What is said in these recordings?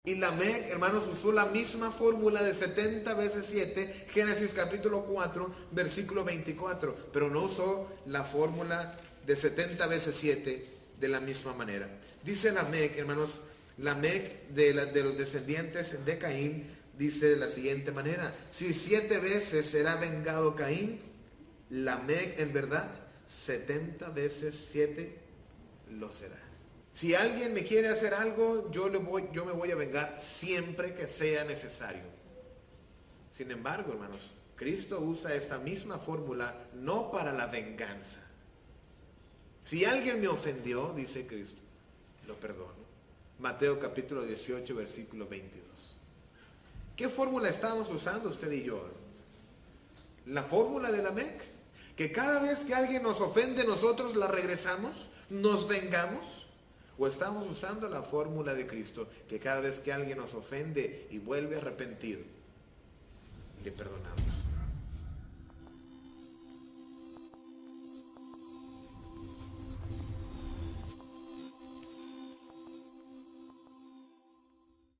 Y Lamec, hermanos, usó la misma fórmula de 70 veces 7, Génesis capítulo 4, versículo 24, pero no usó la fórmula de 70 veces 7 de la misma manera. Dice Lamec, hermanos, Lamec de los descendientes de Caín, dice de la siguiente manera: si 7 veces será vengado Caín, Lamec en verdad 70 veces 7 lo será. Si alguien me quiere hacer algo, yo me voy a vengar siempre que sea necesario. Sin embargo, hermanos, Cristo usa esta misma fórmula no para la venganza. Si alguien me ofendió, dice Cristo, lo perdono. Mateo capítulo 18, versículo 22. ¿Qué fórmula estamos usando usted y yo, hermanos? La fórmula de Lamec, que cada vez que alguien nos ofende, nosotros la regresamos, nos vengamos. ¿O estamos usando la fórmula de Cristo, que cada vez que alguien nos ofende y vuelve arrepentido, le perdonamos?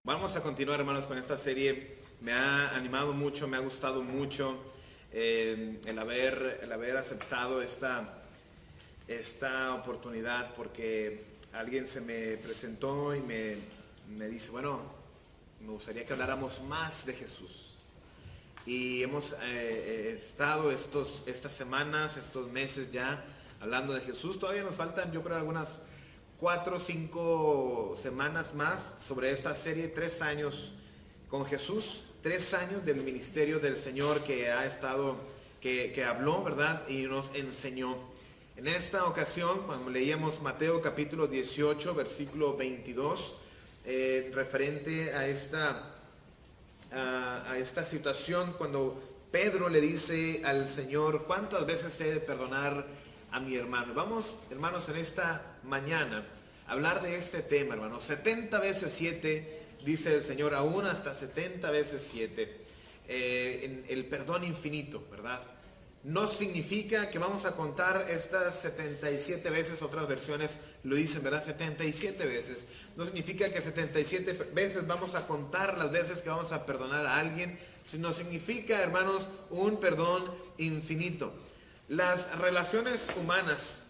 Vamos a continuar, hermanos, con esta serie. Me ha animado mucho, me ha gustado mucho el haber aceptado esta oportunidad, porque alguien se me presentó y me dice, bueno, me gustaría que habláramos más de Jesús. Y hemos estado estas semanas, estos meses ya hablando de Jesús. Todavía nos faltan, yo creo, algunas 4 o 5 semanas más sobre esta serie, 3 años con Jesús, 3 años del ministerio del Señor que ha estado, que habló, ¿verdad? Y nos enseñó. En esta ocasión, cuando leíamos Mateo capítulo 18, versículo 22, referente a esta situación, cuando Pedro le dice al Señor, ¿cuántas veces he de perdonar a mi hermano? Vamos, hermanos, en esta mañana a hablar de este tema, hermanos. 70 veces 7, dice el Señor, aún hasta 70 veces 7. En el perdón infinito, ¿verdad? No significa que vamos a contar estas 77 veces, otras versiones lo dicen, ¿verdad? 77 veces. No significa que 77 veces vamos a contar las veces que vamos a perdonar a alguien, sino significa, hermanos, un perdón infinito. Las relaciones humanas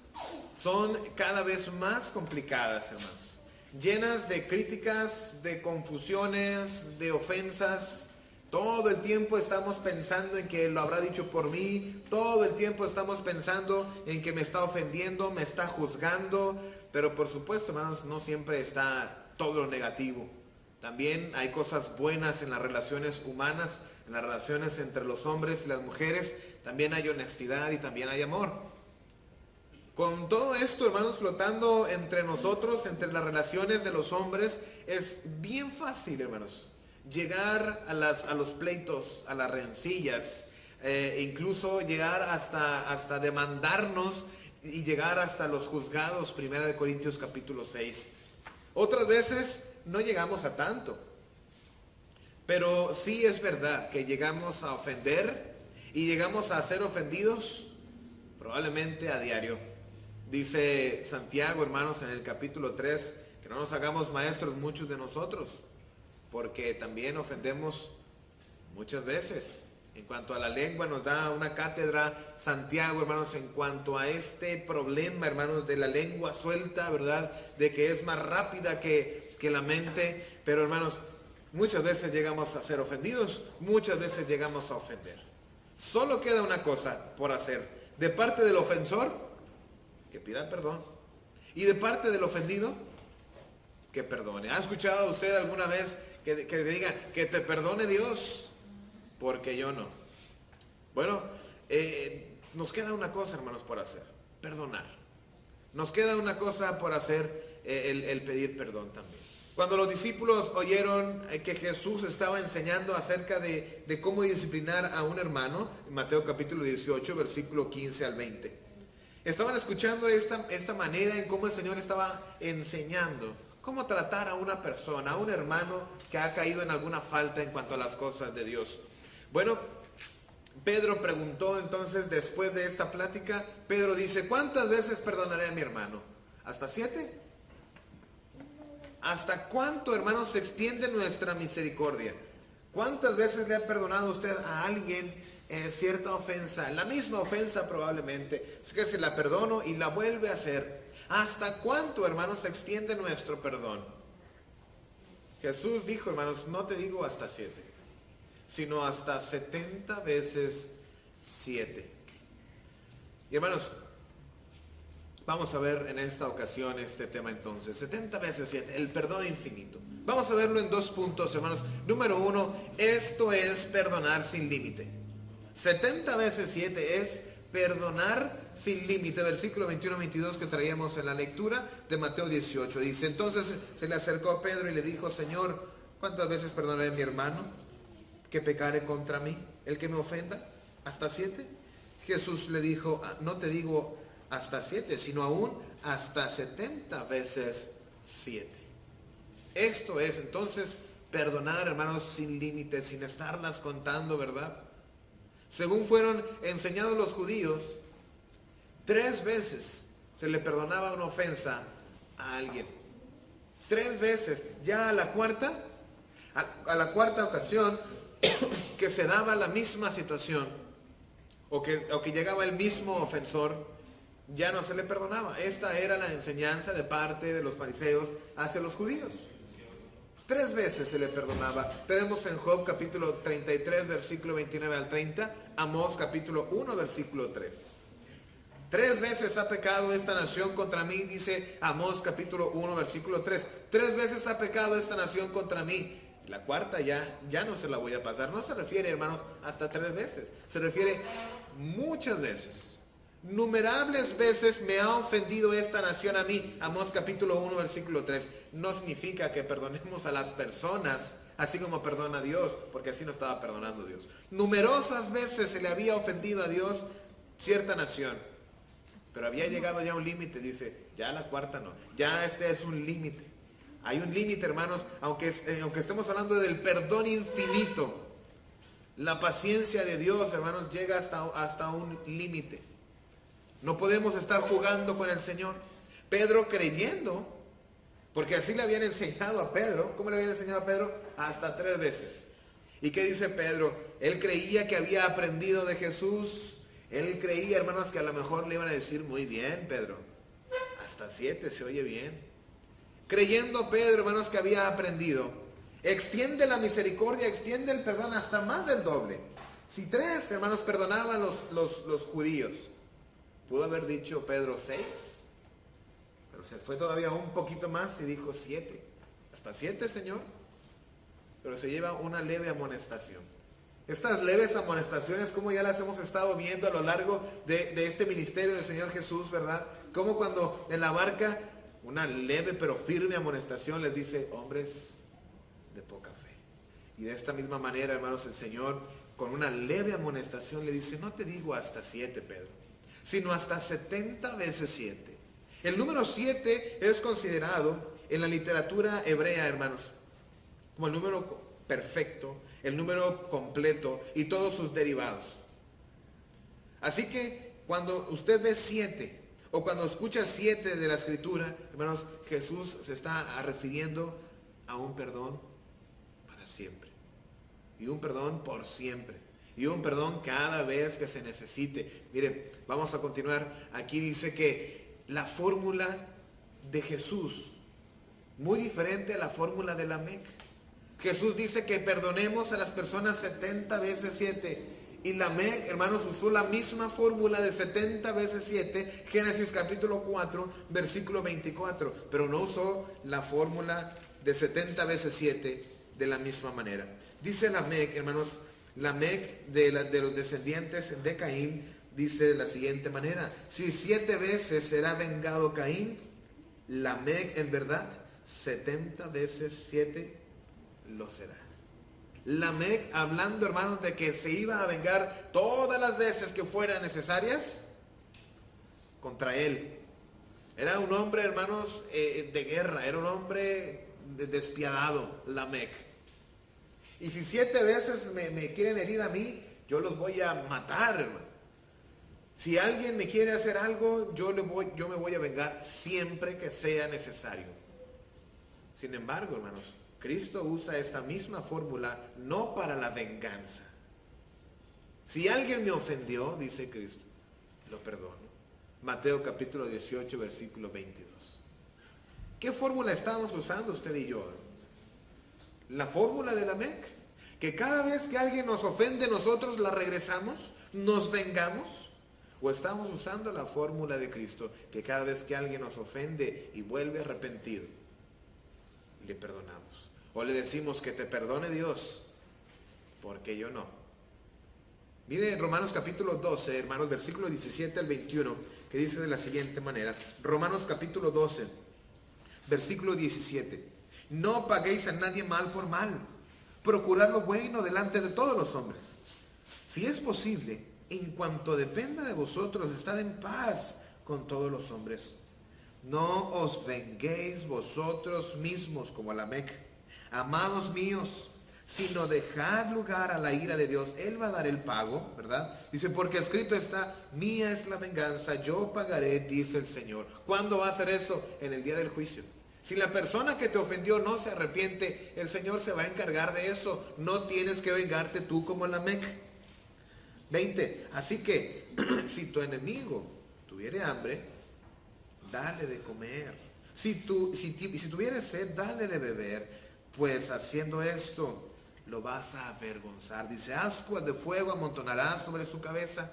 son cada vez más complicadas, hermanos. Llenas de críticas, de confusiones, de ofensas. Todo el tiempo estamos pensando en que lo habrá dicho por mí. Todo el tiempo estamos pensando en que me está ofendiendo, me está juzgando. Pero por supuesto, hermanos, no siempre está todo lo negativo. También hay cosas buenas en las relaciones humanas, en las relaciones entre los hombres y las mujeres. También hay honestidad y también hay amor. Con todo esto, hermanos, flotando entre nosotros, entre las relaciones de los hombres, es bien fácil, hermanos, llegar a los pleitos, a las rencillas, incluso llegar hasta demandarnos y llegar hasta los juzgados, 1 Corintios capítulo 6. Otras veces no llegamos a tanto, pero sí es verdad que llegamos a ofender y llegamos a ser ofendidos probablemente a diario. Dice Santiago, hermanos, en el capítulo 3, que no nos hagamos maestros muchos de nosotros, porque también ofendemos muchas veces. En cuanto a la lengua, nos da una cátedra Santiago, hermanos, en cuanto a este problema, hermanos, de la lengua suelta, ¿verdad? De que es más rápida que la mente. Pero, hermanos, muchas veces llegamos a ser ofendidos, muchas veces llegamos a ofender. Solo queda una cosa por hacer. De parte del ofensor, que pida perdón. Y de parte del ofendido, que perdone. ¿Ha escuchado usted alguna vez que diga que te perdone Dios? Porque yo no. Bueno, nos queda una cosa, hermanos, por hacer: perdonar. Nos queda una cosa por hacer, el pedir perdón también. Cuando los discípulos oyeron que Jesús estaba enseñando acerca de cómo disciplinar a un hermano, en Mateo capítulo 18, versículo 15 al 20, estaban escuchando esta manera en cómo el Señor estaba enseñando cómo tratar a una persona, a un hermano que ha caído en alguna falta en cuanto a las cosas de Dios. Bueno, Pedro preguntó entonces, después de esta plática, Pedro dice, ¿cuántas veces perdonaré a mi hermano? ¿Hasta 7? ¿Hasta cuánto, hermanos, se extiende nuestra misericordia? ¿Cuántas veces le ha perdonado usted a alguien cierta ofensa? La misma ofensa probablemente. Es que se la perdono y la vuelve a hacer. ¿Hasta cuánto, hermanos, se extiende nuestro perdón? Jesús dijo, hermanos, no te digo hasta 7, sino hasta 70 veces 7. Y hermanos, vamos a ver en esta ocasión este tema entonces. 70 veces 7, el perdón infinito. Vamos a verlo en 2 puntos, hermanos. Número 1, esto es perdonar sin límite. 70 veces 7 es perdonar sin límite. Versículo 21-22 que traíamos en la lectura de Mateo 18. Dice, entonces se le acercó a Pedro y le dijo, Señor, ¿cuántas veces perdonaré a mi hermano que pecare contra mí? ¿El que me ofenda? ¿Hasta 7? Jesús le dijo, no te digo hasta 7, sino aún hasta 70 veces 7. Esto es entonces perdonar, hermanos, sin límites, sin estarlas contando, ¿verdad? Según fueron enseñados los judíos, 3 veces se le perdonaba una ofensa a alguien. 3 veces. Ya a la cuarta ocasión que se daba la misma situación, o que llegaba el mismo ofensor, ya no se le perdonaba. Esta era la enseñanza de parte de los fariseos hacia los judíos. 3 veces se le perdonaba. Tenemos en Job capítulo 33, versículo 29 al 30, Amós capítulo 1, versículo 3. 3 veces ha pecado esta nación contra mí, dice Amós capítulo 1, versículo 3. 3 veces ha pecado esta nación contra mí. La cuarta ya no se la voy a pasar. No se refiere, hermanos, hasta 3 veces. Se refiere muchas veces. Numerables veces me ha ofendido esta nación a mí. Amós capítulo 1, versículo 3. No significa que perdonemos a las personas así como perdona a Dios, porque así no estaba perdonando a Dios. Numerosas veces se le había ofendido a Dios cierta nación, pero había llegado ya a un límite. Dice, ya la cuarta no, ya este es un límite. Hay un límite, hermanos, aunque estemos hablando del perdón infinito. La paciencia de Dios, hermanos, llega hasta un límite. No podemos estar jugando con el Señor. Pedro creyendo, porque así le habían enseñado a Pedro. ¿Cómo le habían enseñado a Pedro? Hasta 3 veces. ¿Y qué dice Pedro? Él creía que había aprendido de Jesús. Él creía, hermanos, que a lo mejor le iban a decir, muy bien, Pedro. Hasta 7 se oye bien. Creyendo Pedro, hermanos, que había aprendido, extiende la misericordia, extiende el perdón hasta más del doble. Si 3, hermanos, perdonaban los judíos, pudo haber dicho Pedro 6, pero se fue todavía un poquito más y dijo 7. Hasta 7, Señor. Pero se lleva una leve amonestación. Estas leves amonestaciones, como ya las hemos estado viendo a lo largo de este ministerio del Señor Jesús, ¿verdad? Como cuando en la barca, una leve pero firme amonestación les dice, hombres de poca fe. Y de esta misma manera, hermanos, el Señor con una leve amonestación le dice, no te digo hasta 7, Pedro, sino hasta 70 veces 7. El número 7 es considerado en la literatura hebrea, hermanos, como el número perfecto, el número completo y todos sus derivados. Así que cuando usted ve 7, o cuando escucha 7 de la Escritura, hermanos, Jesús se está refiriendo a un perdón para siempre. Y un perdón por siempre. Y un perdón cada vez que se necesite. Miren, vamos a continuar. Aquí dice que la fórmula de Jesús, muy diferente a la fórmula de Lamec. Jesús dice que perdonemos a las personas 70 veces 7. Y Lamec, hermanos, usó la misma fórmula de 70 veces 7, Génesis capítulo 4, versículo 24, pero no usó la fórmula de 70 veces 7 de la misma manera. Dice Lamec, hermanos, Lamec de los descendientes de Caín, dice de la siguiente manera, si 7 veces será vengado Caín, Lamec en verdad 70 veces 7 lo será. Lamec, hablando, hermanos, de que se iba a vengar todas las veces que fueran necesarias contra él. Era un hombre, hermanos, de guerra, era un hombre despiadado, Lamec. Y si 7 veces me quieren herir a mí, yo los voy a matar, hermano. Si alguien me quiere hacer algo, yo me voy a vengar siempre que sea necesario. Sin embargo, hermanos, Cristo usa esta misma fórmula no para la venganza. Si alguien me ofendió, dice Cristo, lo perdono. Mateo capítulo 18, versículo 22. ¿Qué fórmula estamos usando usted y yo, hermanos? La fórmula de Lamec, que cada vez que alguien nos ofende, nosotros la regresamos, nos vengamos. ¿O estamos usando la fórmula de Cristo, que cada vez que alguien nos ofende y vuelve arrepentido, le perdonamos? O le decimos que te perdone Dios, porque yo no. Mire Romanos capítulo 12, hermanos, versículo 17 al 21, que dice de la siguiente manera. Romanos capítulo 12, versículo 17. No paguéis a nadie mal por mal. Procurad lo bueno delante de todos los hombres. Si es posible, en cuanto dependa de vosotros, estad en paz con todos los hombres. No os venguéis vosotros mismos como Lamec, amados míos, sino dejad lugar a la ira de Dios. Él va a dar el pago, ¿verdad? Dice, porque escrito está, mía es la venganza, yo pagaré, dice el Señor. ¿Cuándo va a hacer eso? En el día del juicio. Si la persona que te ofendió no se arrepiente, el Señor se va a encargar de eso. No tienes que vengarte tú como Lamec. 20. Así que, si tu enemigo tuviere hambre, dale de comer. Si tuviere sed, dale de beber. Pues haciendo esto, lo vas a avergonzar. Dice, ascuas de fuego amontonarás sobre su cabeza.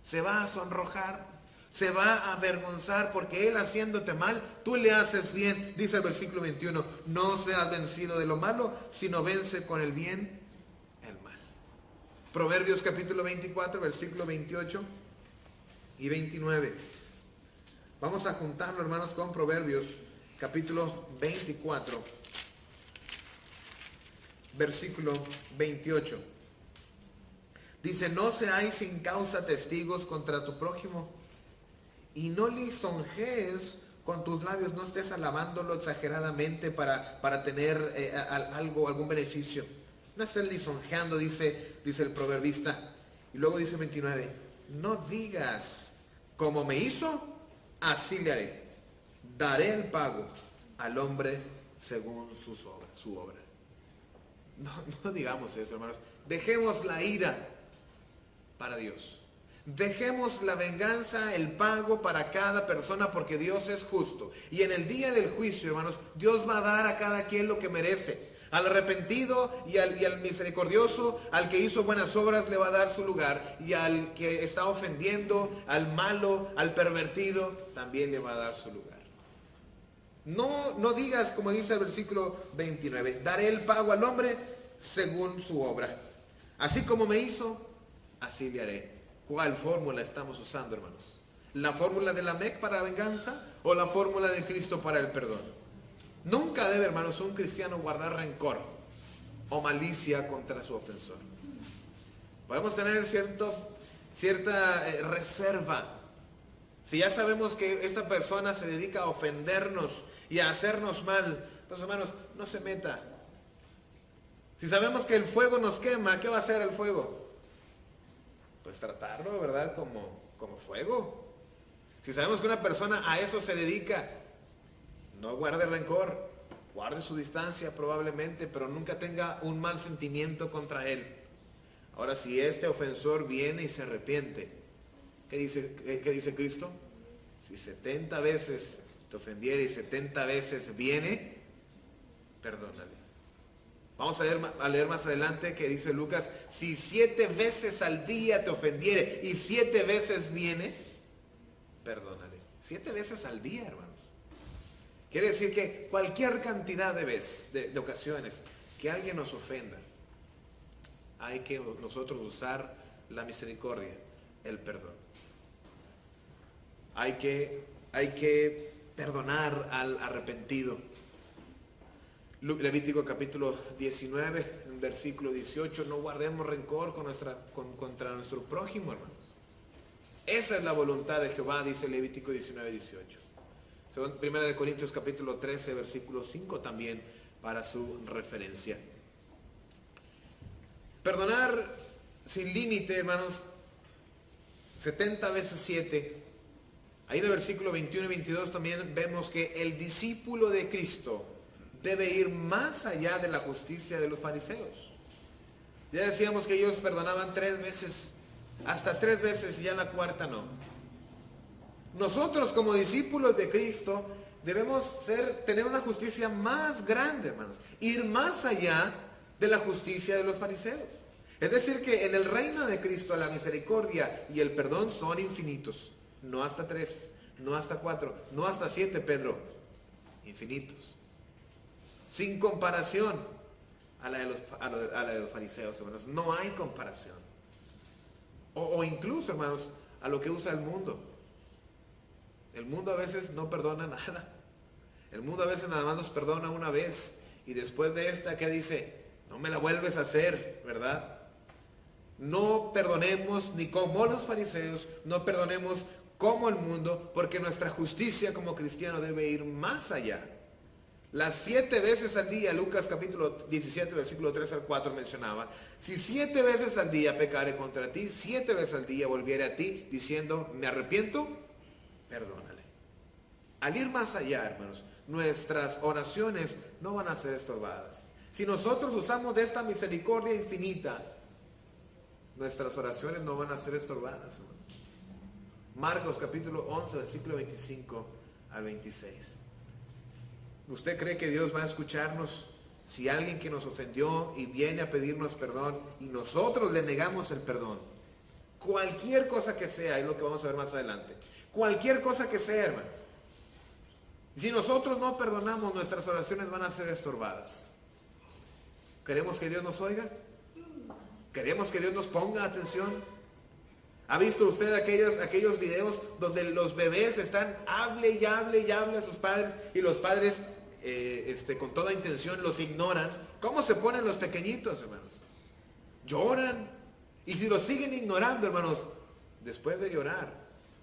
Se va a sonrojar, se va a avergonzar, porque él haciéndote mal, tú le haces bien. Dice el versículo 21, no seas vencido de lo malo, sino vence con el bien el mal. Proverbios capítulo 24, versículo 28 y 29. Vamos a juntarlo, hermanos, con Proverbios capítulo 24, versículo 28. Dice, no seáis sin causa testigos contra tu prójimo, y no lisonjees con tus labios, no estés alabándolo exageradamente para tener algún beneficio. No estés lisonjeando, dice el proverbista. Y luego dice 29, no digas, como me hizo, así le haré. Daré el pago al hombre según su obra. No digamos eso, hermanos. Dejemos la ira para Dios. Dejemos la venganza, el pago para cada persona, porque Dios es justo. Y en el día del juicio, hermanos, Dios va a dar a cada quien lo que merece. Al arrepentido y al misericordioso, al que hizo buenas obras, le va a dar su lugar. Y al que está ofendiendo, al malo, al pervertido, también le va a dar su lugar. No digas, como dice el versículo 29, daré el pago al hombre según su obra. Así como me hizo, así le haré. ¿Cuál fórmula estamos usando, hermanos? ¿La fórmula de Lamec para la venganza o la fórmula de Cristo para el perdón? Nunca debe, hermanos, un cristiano guardar rencor o malicia contra su ofensor. Podemos tener cierta reserva. Si ya sabemos que esta persona se dedica a ofendernos y a hacernos mal, pues, hermanos, no se meta. Si sabemos que el fuego nos quema, ¿qué va a hacer el fuego? Pues tratarlo, ¿verdad? Como fuego. Si sabemos que una persona a eso se dedica, no guarde rencor, guarde su distancia probablemente, pero nunca tenga un mal sentimiento contra él. Ahora, si este ofensor viene y se arrepiente, ¿qué dice Cristo? Si 70 veces te ofendiere y 70 veces viene, perdónale. Vamos a leer más adelante que dice Lucas, si 7 veces al día te ofendiere y 7 veces viene, perdónale. 7 veces al día, hermanos. Quiere decir que cualquier cantidad de ocasiones que alguien nos ofenda, hay que nosotros usar la misericordia, el perdón. Hay que perdonar al arrepentido. Levítico capítulo 19, versículo 18, no guardemos rencor contra nuestro prójimo, hermanos. Esa es la voluntad de Jehová, dice Levítico 19, 18. Según 1 Corintios capítulo 13, versículo 5 también para su referencia. Perdonar sin límite, hermanos, 70 veces 7. Ahí en el versículo 21 y 22 también vemos que el discípulo de Cristo debe ir más allá de la justicia de los fariseos. Ya decíamos que ellos perdonaban 3 veces, hasta 3 veces, y ya la cuarta no. Nosotros como discípulos de Cristo debemos tener una justicia más grande, hermanos. Ir más allá de la justicia de los fariseos. Es decir, que en el reino de Cristo la misericordia y el perdón son infinitos. No hasta 3, no hasta 4, no hasta 7, Pedro. Infinitos. Sin comparación a la de los fariseos, hermanos. No hay comparación. O incluso, hermanos, a lo que usa el mundo. El mundo a veces no perdona nada. El mundo a veces nada más nos perdona una vez. Y después de esta, ¿qué dice? No me la vuelves a hacer, ¿verdad? No perdonemos ni como los fariseos, no perdonemos como el mundo, porque nuestra justicia como cristiano debe ir más allá. Las 7 veces al día, Lucas capítulo 17, versículo 3 al 4 mencionaba, si 7 veces al día pecare contra ti, 7 veces al día volviere a ti, diciendo, me arrepiento, perdónale. Al ir más allá, hermanos, nuestras oraciones no van a ser estorbadas. Si nosotros usamos de esta misericordia infinita, nuestras oraciones no van a ser estorbadas, hermanos. Marcos capítulo 11, versículo 25 al 26. ¿Usted cree que Dios va a escucharnos si alguien que nos ofendió y viene a pedirnos perdón y nosotros le negamos el perdón? Cualquier cosa que sea, es lo que vamos a ver más adelante. Cualquier cosa que sea, hermano. Si nosotros no perdonamos, nuestras oraciones van a ser estorbadas. ¿Queremos que Dios nos oiga? ¿Queremos que Dios nos ponga atención? ¿Ha visto usted aquellos videos donde los bebés están hable y hable y hable a sus padres y los padres con toda intención los ignoran? ¿Cómo se ponen los pequeñitos, hermanos? Lloran. Y si los siguen ignorando, hermanos, después de llorar,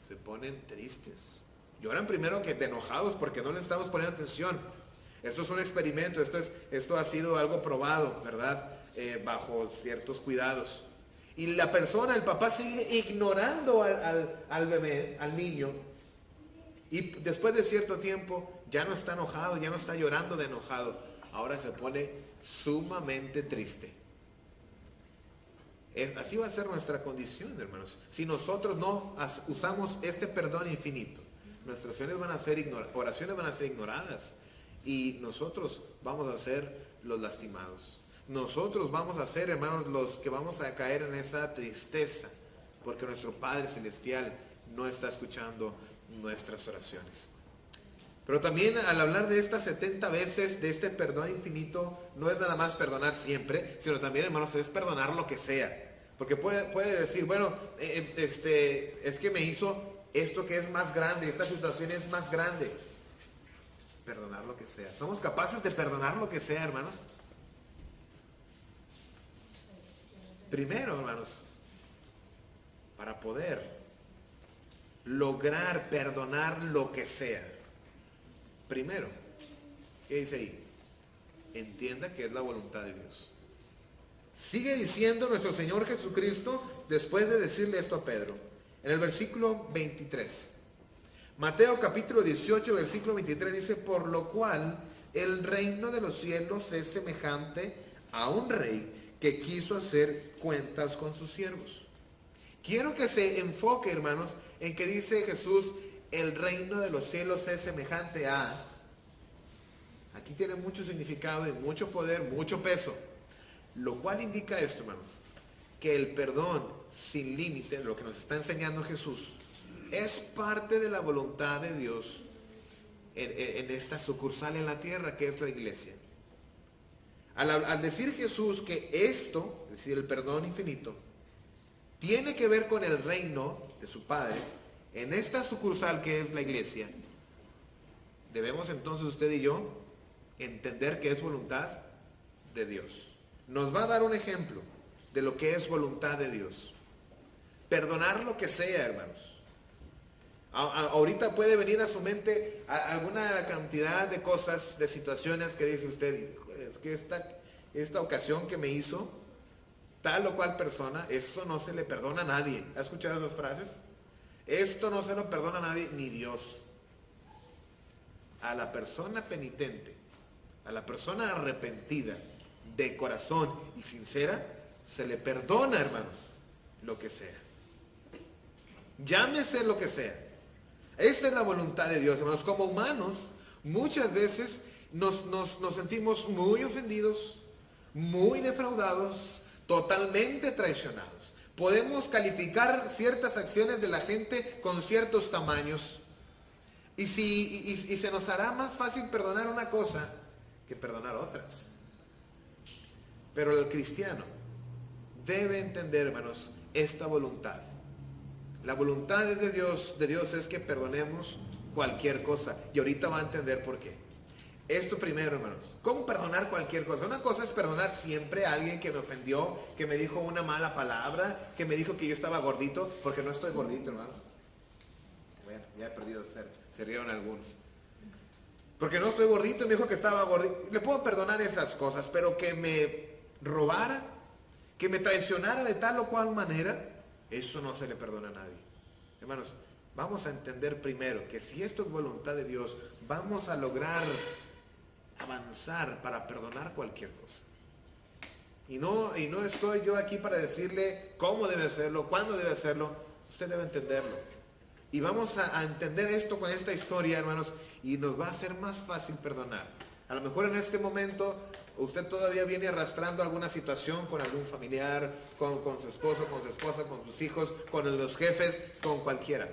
se ponen tristes. Lloran primero que enojados porque no les estamos poniendo atención. Esto es un experimento, esto ha sido algo probado, ¿verdad? Bajo ciertos cuidados. Y la persona, el papá, sigue ignorando al bebé, al niño. Y después de cierto tiempo ya no está enojado, ya no está llorando de enojado. Ahora se pone sumamente triste. Así va a ser nuestra condición, hermanos. Si nosotros no usamos este perdón infinito, nuestras oraciones van a ser ignoradas. Y nosotros vamos a ser los lastimados. Nosotros vamos a ser, hermanos, los que vamos a caer en esa tristeza, porque nuestro Padre Celestial no está escuchando nuestras oraciones. Pero también al hablar de estas 70 veces, de este perdón infinito, no es nada más perdonar siempre, sino también, hermanos, es perdonar lo que sea. Porque puede decir, bueno, es que me hizo esto que es más grande, esta situación es más grande. Perdonar lo que sea. ¿Somos capaces de perdonar lo que sea, hermanos? Primero, hermanos, para poder lograr perdonar lo que sea, primero, ¿qué dice ahí? Entienda que es la voluntad de Dios. Sigue diciendo nuestro Señor Jesucristo después de decirle esto a Pedro, en el versículo 23. Mateo capítulo 18, versículo 23 dice, por lo cual el reino de los cielos es semejante a un rey que quiso hacer cuentas con sus siervos. Quiero que se enfoque, hermanos, en que dice Jesús, el reino de los cielos es semejante a... Aquí tiene mucho significado y mucho poder, mucho peso. Lo cual indica esto, hermanos, que el perdón sin límite, lo que nos está enseñando Jesús, es parte de la voluntad de Dios en esta sucursal en la tierra que es la iglesia. Al decir Jesús que esto, es decir, el perdón infinito, tiene que ver con el reino de su Padre, en esta sucursal que es la iglesia, debemos entonces usted y yo entender que es voluntad de Dios. Nos va a dar un ejemplo de lo que es voluntad de Dios. Perdonar lo que sea, hermanos. Ahorita puede venir a su mente alguna cantidad de cosas, de situaciones que dice usted, es que esta ocasión que me hizo tal o cual persona, eso no se le perdona a nadie. ¿Ha escuchado esas frases? Esto no se lo perdona a nadie, ni Dios. A la persona penitente, A la persona arrepentida, de corazón y sincera, se le perdona, hermanos, lo que sea. Llámese lo que sea. Esa es la voluntad de Dios, hermanos. Como humanos, muchas veces nos sentimos muy ofendidos, muy defraudados, totalmente traicionados. Podemos calificar ciertas acciones de la gente con ciertos tamaños. Y se nos hará más fácil perdonar una cosa que perdonar otras. Pero el cristiano debe entender, hermanos, esta voluntad. La voluntad de Dios es que perdonemos cualquier cosa. Y ahorita va a entender por qué. Esto primero, hermanos. ¿Cómo perdonar cualquier cosa? Una cosa es perdonar siempre a alguien que me ofendió, que me dijo una mala palabra, que me dijo que yo estaba gordito, porque no estoy gordito, hermanos. Bueno, ya he perdido se rieron algunos. Porque no estoy gordito y me dijo que estaba gordito. Le puedo perdonar esas cosas, pero que me robara, que me traicionara de tal o cual manera, eso no se le perdona a nadie. Hermanos, vamos a entender primero que si esto es voluntad de Dios, vamos a lograr avanzar para perdonar cualquier cosa. Y no estoy yo aquí para decirle cómo debe hacerlo, cuándo debe hacerlo. Usted debe entenderlo. Y vamos a entender esto con esta historia, hermanos, y nos va a ser más fácil perdonar. A lo mejor en este momento usted todavía viene arrastrando alguna situación con algún familiar, con su esposo, con su esposa, con sus hijos, con los jefes, con cualquiera.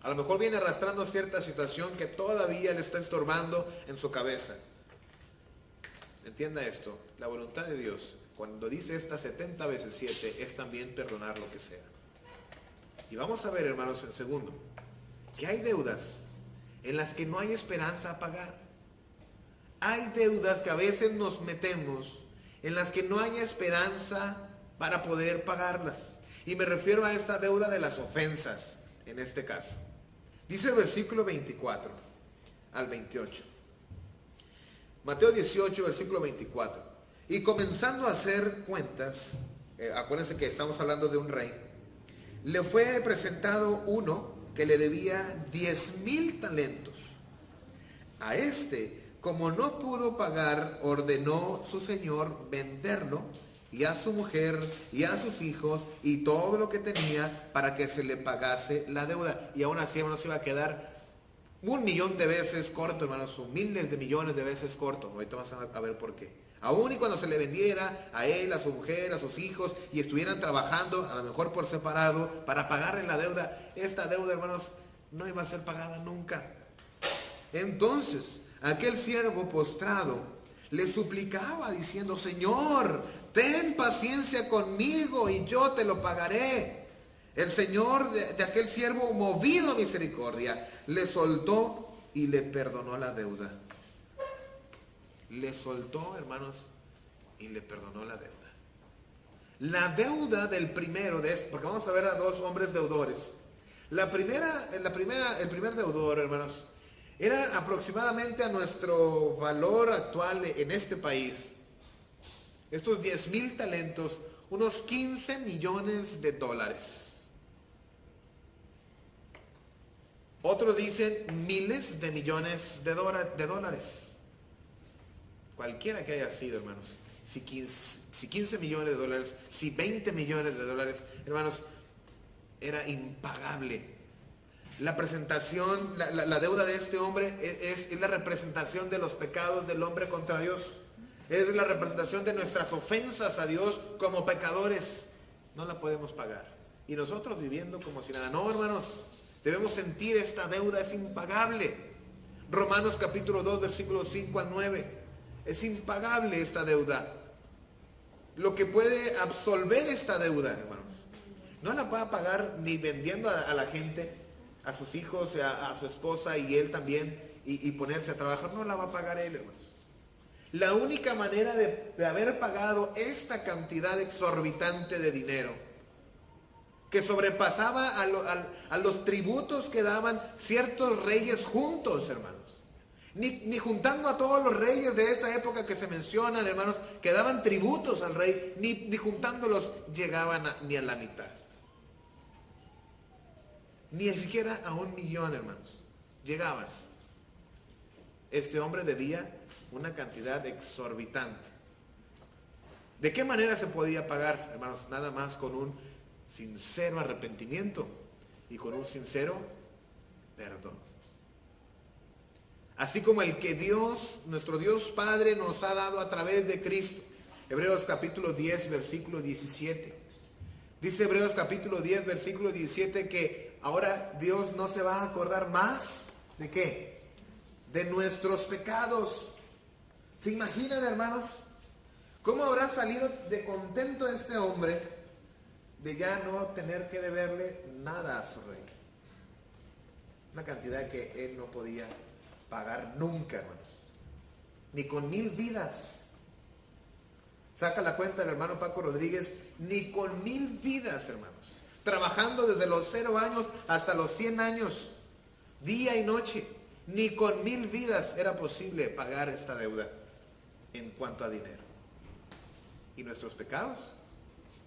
A lo mejor viene arrastrando cierta situación que todavía le está estorbando en su cabeza. Entienda esto, la voluntad de Dios, cuando dice estas 70 veces 7, es también perdonar lo que sea. Y vamos a ver, hermanos, en segundo, que hay deudas en las que no hay esperanza a pagar. Hay deudas que a veces nos metemos en las que no hay esperanza para poder pagarlas. Y me refiero a esta deuda de las ofensas, en este caso. Dice el versículo 24 al 28. Mateo 18, versículo 24. Y comenzando a hacer cuentas, acuérdense que estamos hablando de un rey, le fue presentado uno que le debía 10,000 talentos. A este, como no pudo pagar, ordenó su señor venderlo, y a su mujer, y a sus hijos, y todo lo que tenía, para que se le pagase la deuda. Y aún así, hermanos, se iba a quedar 1,000,000 de veces corto, hermanos, o miles de millones de veces corto. Ahorita vamos a ver por qué. Aún y cuando se le vendiera a él, a su mujer, a sus hijos, y estuvieran trabajando, a lo mejor por separado, para pagarle la deuda, esta deuda, hermanos, no iba a ser pagada nunca. Entonces, aquel siervo postrado le suplicaba diciendo: Señor, ten paciencia conmigo y yo te lo pagaré. El Señor de aquel siervo, movido a misericordia, le soltó y le perdonó la deuda. Le soltó, hermanos, y le perdonó la deuda. La deuda del primero, porque vamos a ver a dos hombres deudores. El primer deudor, hermanos, era aproximadamente a nuestro valor actual en este país, estos 10,000 talentos, unos 15 millones de dólares. Otros dicen miles de millones de dólares. Cualquiera que haya sido, hermanos. Si 15 millones de dólares, si 20 millones de dólares, hermanos, era impagable. La presentación, la deuda de este hombre es la representación de los pecados del hombre contra Dios. Es la representación de nuestras ofensas a Dios como pecadores. No la podemos pagar. Y nosotros viviendo como si nada. No, hermanos, debemos sentir esta deuda, es impagable. Romanos capítulo 2, versículos 5 al 9. Es impagable esta deuda. Lo que puede absolver esta deuda, hermanos, no la va a pagar ni vendiendo a la gente, a sus hijos, a su esposa y él también, y ponerse a trabajar. No la va a pagar él, hermanos. La única manera de haber pagado esta cantidad exorbitante de dinero, que sobrepasaba a los tributos que daban ciertos reyes juntos, hermanos. Ni juntando a todos los reyes de esa época que se mencionan, hermanos, que daban tributos al rey, ni juntándolos llegaban ni a la mitad. Ni siquiera a 1,000,000, hermanos, llegaban. Este hombre debía una cantidad exorbitante. ¿De qué manera se podía pagar, hermanos? Nada más con un sincero arrepentimiento y con un sincero perdón. Así como el que Dios, nuestro Dios Padre, nos ha dado a través de Cristo. Hebreos capítulo 10, versículo 17. Dice Hebreos capítulo 10, versículo 17 que ahora Dios no se va a acordar más ¿de qué? De nuestros pecados. ¿Se imaginan, hermanos? ¿Cómo habrá salido de contento este hombre de ya no tener que deberle nada a su rey? Una cantidad que él no podía pagar nunca, hermanos. Ni con 1000 vidas. Saca la cuenta el hermano Paco Rodríguez, ni con 1000 vidas, hermanos. Trabajando desde los 0 años hasta los 100 años, día y noche. Ni con 1000 vidas era posible pagar esta deuda en cuanto a dinero. ¿Y nuestros pecados?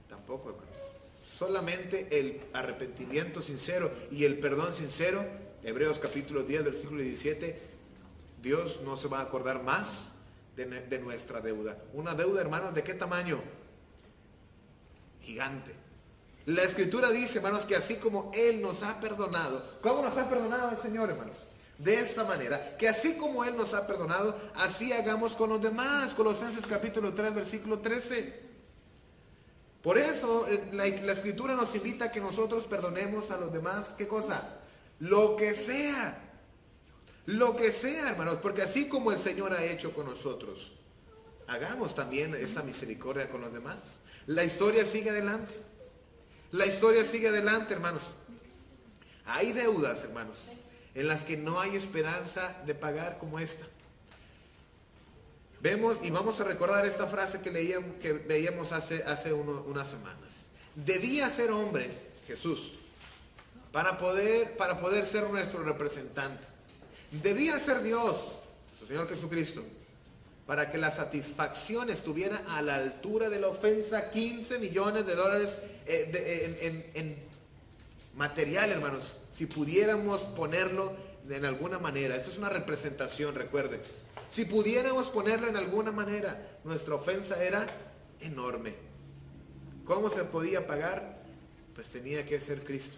Tampoco, hermanos. Solamente el arrepentimiento sincero y el perdón sincero. Hebreos capítulo 10, versículo 17. Dios no se va a acordar más de nuestra deuda. Una deuda, hermanos, ¿de qué tamaño? Gigante. La Escritura dice, hermanos, que así como Él nos ha perdonado. ¿Cómo nos ha perdonado el Señor, hermanos? De esta manera, que así como Él nos ha perdonado, así hagamos con los demás. Colosenses capítulo 3, versículo 13. Por eso la Escritura nos invita a que nosotros perdonemos a los demás. ¿Qué cosa? Lo que sea. Lo que sea, hermanos, porque así como el Señor ha hecho con nosotros, hagamos también esa misericordia con los demás. La historia sigue adelante. La historia sigue adelante, hermanos. Hay deudas, hermanos, en las que no hay esperanza de pagar como esta. Vemos y vamos a recordar esta frase que veíamos hace unas semanas. Debía ser hombre, Jesús, para poder ser nuestro representante. Debía ser Dios, nuestro Señor Jesucristo, para que la satisfacción estuviera a la altura de la ofensa. 15 millones de dólares en material, hermanos, si pudiéramos ponerlo en alguna manera. Esto es una representación, recuerden. Si pudiéramos ponerlo en alguna manera, nuestra ofensa era enorme. ¿Cómo se podía pagar? Pues tenía que ser Cristo.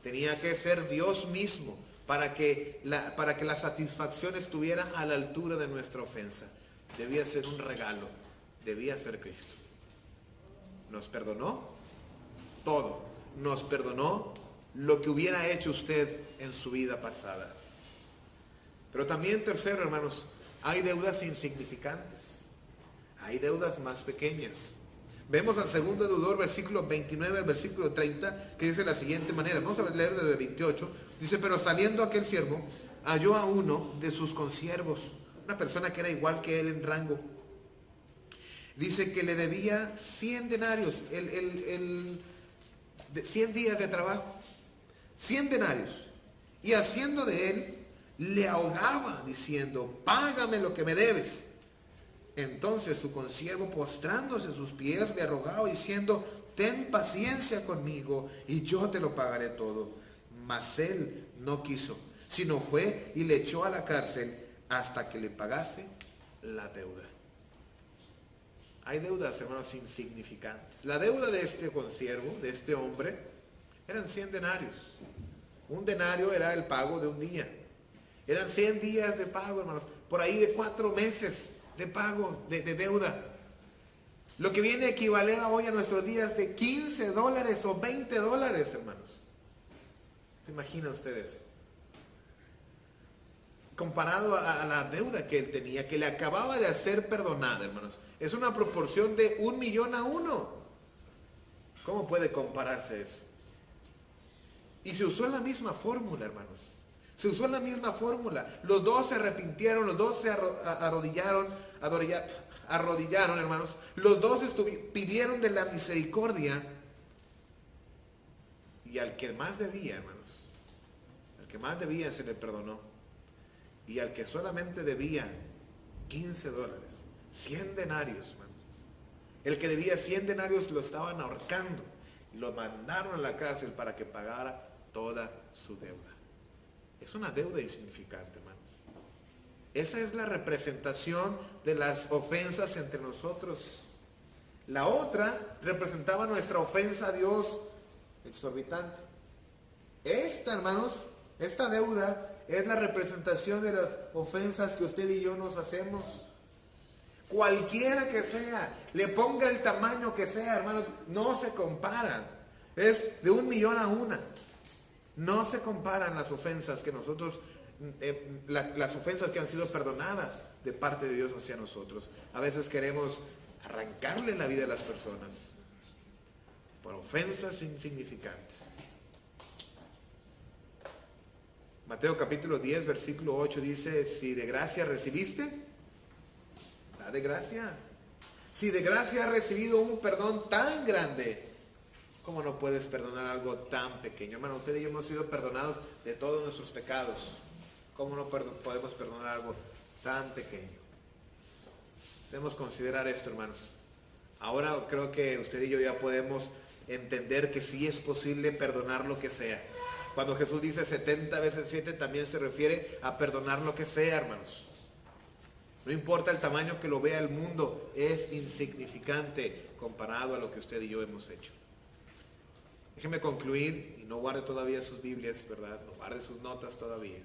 Tenía que ser Dios mismo para que la satisfacción estuviera a la altura de nuestra ofensa. Debía ser un regalo. Debía ser Cristo. Nos perdonó todo. Nos perdonó lo que hubiera hecho usted en su vida pasada. Pero también, tercero, hermanos, hay deudas insignificantes. Hay deudas más pequeñas. Vemos al segundo deudor, versículo 29 al versículo 30, que dice de la siguiente manera. Vamos a leer desde el 28. Dice, pero saliendo aquel siervo, halló a uno de sus consiervos, una persona que era igual que él en rango. Dice que le debía 100 denarios, 100 días de trabajo. 100 denarios. Y haciendo de él, le ahogaba, diciendo, págame lo que me debes. Entonces su consiervo, postrándose a sus pies, le rogaba, diciendo, ten paciencia conmigo, y yo te lo pagaré todo. Mas él no quiso, sino fue y le echó a la cárcel hasta que le pagase la deuda. Hay deudas, hermanos, insignificantes. La deuda de este consiervo, de este hombre, eran 100 denarios. Un denario era el pago de un día. Eran 100 días de pago, hermanos. Por ahí de 4 meses de pago, de deuda. Lo que viene a equivaler hoy a nuestros días de 15 dólares o 20 dólares, hermanos. ¿Se imaginan ustedes? Comparado a la deuda que él tenía, que le acababa de hacer perdonada, hermanos. Es una proporción de 1 millón a 1. ¿Cómo puede compararse eso? Y se usó la misma fórmula, hermanos. Se usó la misma fórmula. Los dos se arrepintieron, los dos se arrodillaron, hermanos. Los dos pidieron de la misericordia. Y al que más debía, hermanos, al que más debía se le perdonó. Y al que solamente debía 15 dólares, 100 denarios, hermanos. El que debía 100 denarios lo estaban ahorcando. Y lo mandaron a la cárcel para que pagara toda su deuda. Es una deuda insignificante, hermanos. Esa es la representación de las ofensas entre nosotros. La otra representaba nuestra ofensa a Dios exorbitante. Esta, hermanos, esta deuda es la representación de las ofensas que usted y yo nos hacemos. Cualquiera que sea, le ponga el tamaño que sea, hermanos, no se comparan. Es de 1,000,000 a una. No se comparan las ofensas que nosotros, las ofensas que han sido perdonadas de parte de Dios hacia nosotros. A veces queremos arrancarle la vida a las personas por ofensas insignificantes. Mateo capítulo 10, versículo 8 dice, si de gracia recibiste, da de gracia. Si de gracia has recibido un perdón tan grande, ¿cómo no puedes perdonar algo tan pequeño? Hermano, usted y yo hemos sido perdonados de todos nuestros pecados. ¿Cómo no podemos perdonar algo tan pequeño? Debemos considerar esto, hermanos. Ahora creo que usted y yo ya podemos entender que sí es posible perdonar lo que sea. Cuando Jesús dice 70 veces 7, también se refiere a perdonar lo que sea, hermanos. No importa el tamaño que lo vea el mundo, es insignificante comparado a lo que usted y yo hemos hecho. Déjeme concluir, y no guarde todavía sus Biblias, ¿verdad? No guarde sus notas todavía.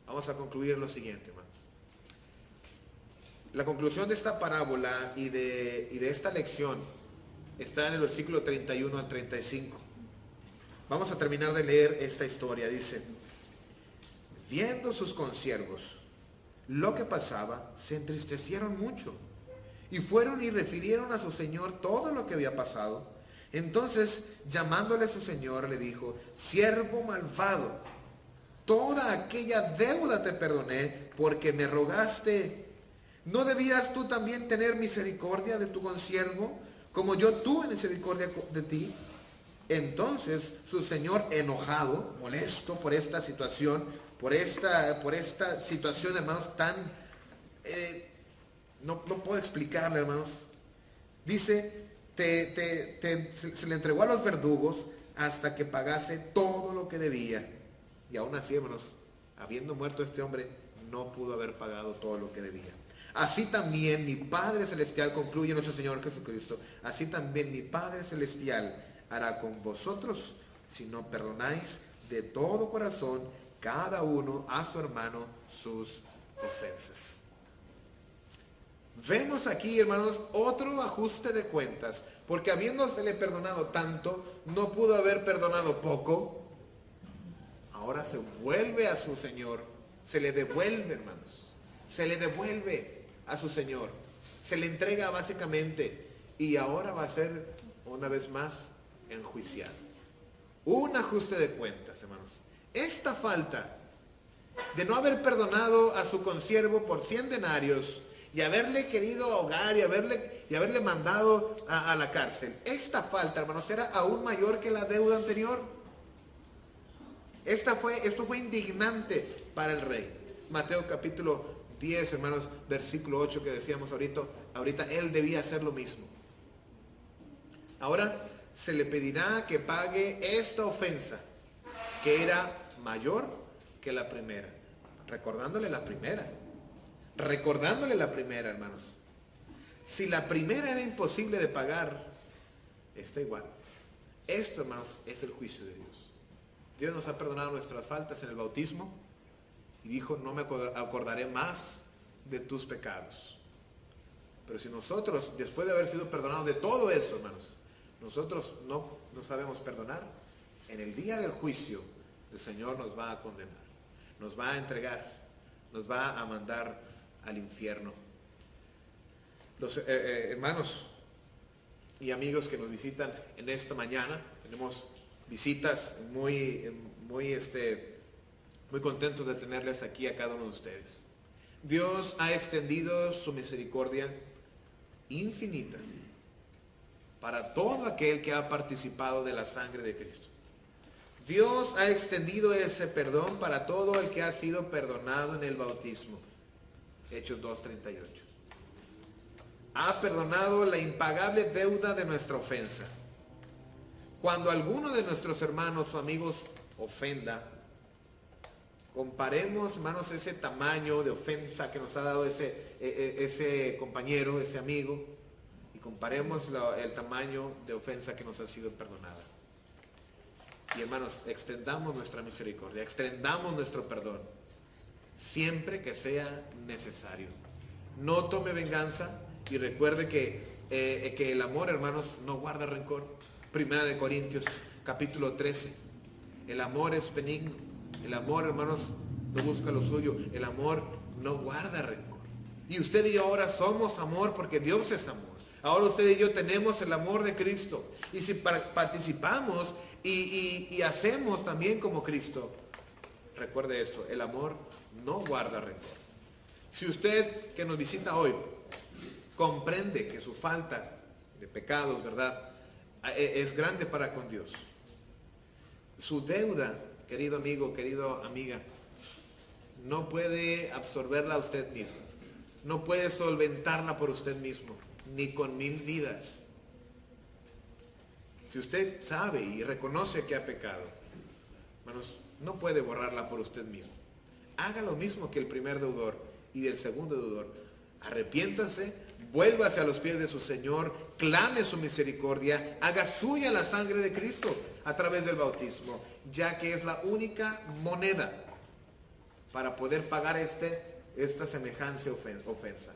Vamos a concluir lo siguiente, hermanos. La conclusión de esta parábola y de esta lección está en el versículo 31 al 35. Vamos a terminar de leer esta historia. Dice, viendo sus consiervos lo que pasaba, se entristecieron mucho y fueron y refirieron a su señor todo lo que había pasado. Entonces, llamándole a su señor, le dijo, siervo malvado, toda aquella deuda te perdoné porque me rogaste. ¿No debías tú también tener misericordia de tu consiervo, como yo tuve misericordia de ti? Entonces su señor, enojado, molesto por esta situación, por esta situación, hermanos, tan no puedo explicarle, hermanos. Dice, se le entregó a los verdugos hasta que pagase todo lo que debía. Y aún así, hermanos, habiendo muerto este hombre, no pudo haber pagado todo lo que debía. Así también mi Padre Celestial, concluye nuestro Señor Jesucristo, así también mi Padre Celestial hará con vosotros si no perdonáis de todo corazón cada uno a su hermano sus ofensas. Vemos aquí, hermanos, otro ajuste de cuentas, porque habiéndosele perdonado tanto, no pudo haber perdonado poco. Ahora se vuelve a su Señor, se le devuelve, hermanos, se le devuelve a su Señor, se le entrega básicamente, y ahora va a ser una vez más enjuiciado. Un ajuste de cuentas, hermanos. Esta falta de no haber perdonado a su consiervo por 100 denarios y haberle querido ahogar y haberle mandado a la cárcel, esta falta, hermanos, era aún mayor que la deuda anterior. Esto fue indignante para el rey. Mateo capítulo 10, hermanos, versículo 8 que decíamos ahorita, él debía hacer lo mismo. Ahora se le pedirá que pague esta ofensa, que era mayor que la primera. Recordándole la primera, hermanos. Si la primera era imposible de pagar, esta igual. Esto, hermanos, es el juicio de Dios. Dios nos ha perdonado nuestras faltas en el bautismo y dijo, no me acordaré más de tus pecados. Pero si nosotros, después de haber sido perdonados de todo eso, hermanos, nosotros no sabemos perdonar, en el día del juicio el Señor nos va a condenar, nos va a entregar, nos va a mandar al infierno. Los hermanos y amigos que nos visitan en esta mañana, tenemos visitas muy contentos de tenerles aquí a cada uno de ustedes. Dios ha extendido su misericordia infinita para todo aquel que ha participado de la sangre de Cristo. Dios ha extendido ese perdón para todo el que ha sido perdonado en el bautismo. Hechos 2:38. Ha perdonado la impagable deuda de nuestra ofensa. Cuando alguno de nuestros hermanos o amigos ofenda, Comparemos, hermanos, ese tamaño de ofensa que nos ha dado ese compañero, ese amigo, y comparemos el tamaño de ofensa que nos ha sido perdonada. Y hermanos, extendamos nuestra misericordia, extendamos nuestro perdón, siempre que sea necesario. No tome venganza y recuerde que el amor, hermanos, no guarda rencor. Primera de Corintios, capítulo 13. El amor es benigno. El amor, hermanos, no busca lo suyo. El amor no guarda rencor. Y usted y yo ahora somos amor porque Dios es amor. Ahora usted y yo tenemos el amor de Cristo. Y si participamos y hacemos también como Cristo, recuerde esto, el amor no guarda rencor. Si usted que nos visita hoy comprende que su falta de pecados, ¿verdad?, es grande para con Dios, su deuda, querido amigo, querida amiga, no puede absorberla usted mismo, no puede solventarla por usted mismo, ni con 1000 vidas. Si usted sabe y reconoce que ha pecado, hermanos, no puede borrarla por usted mismo. Haga lo mismo que el primer deudor y el segundo deudor. Arrepiéntase, vuélvase a los pies de su Señor, clame su misericordia, haga suya la sangre de Cristo a través del bautismo, ya que es la única moneda para poder pagar esta semejante ofensa.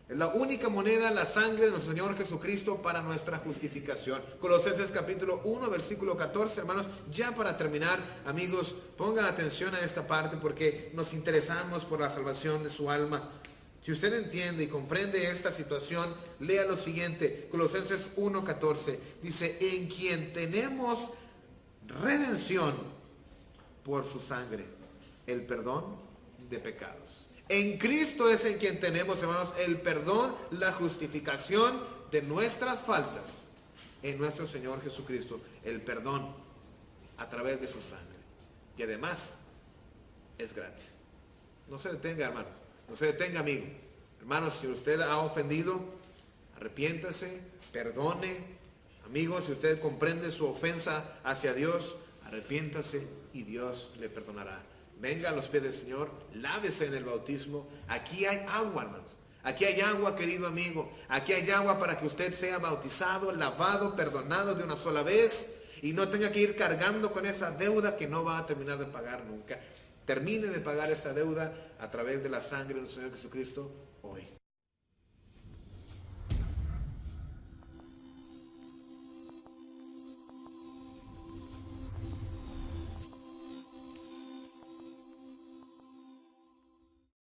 Es la única moneda, la sangre de nuestro Señor Jesucristo para nuestra justificación. Colosenses capítulo 1, versículo 14, hermanos. Ya para terminar, amigos, pongan atención a esta parte porque nos interesamos por la salvación de su alma. Si usted entiende y comprende esta situación, lea lo siguiente. Colosenses 1, 14. Dice, en quien tenemos redención por su sangre, el perdón de pecados. En Cristo es en quien tenemos, hermanos, el perdón, la justificación de nuestras faltas. En nuestro Señor Jesucristo, el perdón a través de su sangre. Y además, es gratis. No se detenga, hermanos. No se detenga, amigo. Hermanos, si usted ha ofendido, arrepiéntase, perdone. Amigos, si usted comprende su ofensa hacia Dios, arrepiéntase y Dios le perdonará. Venga a los pies del Señor, lávese en el bautismo. Aquí hay agua, hermanos. Aquí hay agua, querido amigo. Aquí hay agua para que usted sea bautizado, lavado, perdonado de una sola vez y no tenga que ir cargando con esa deuda que no va a terminar de pagar nunca. Termine de pagar esa deuda a través de la sangre de nuestro Señor Jesucristo hoy.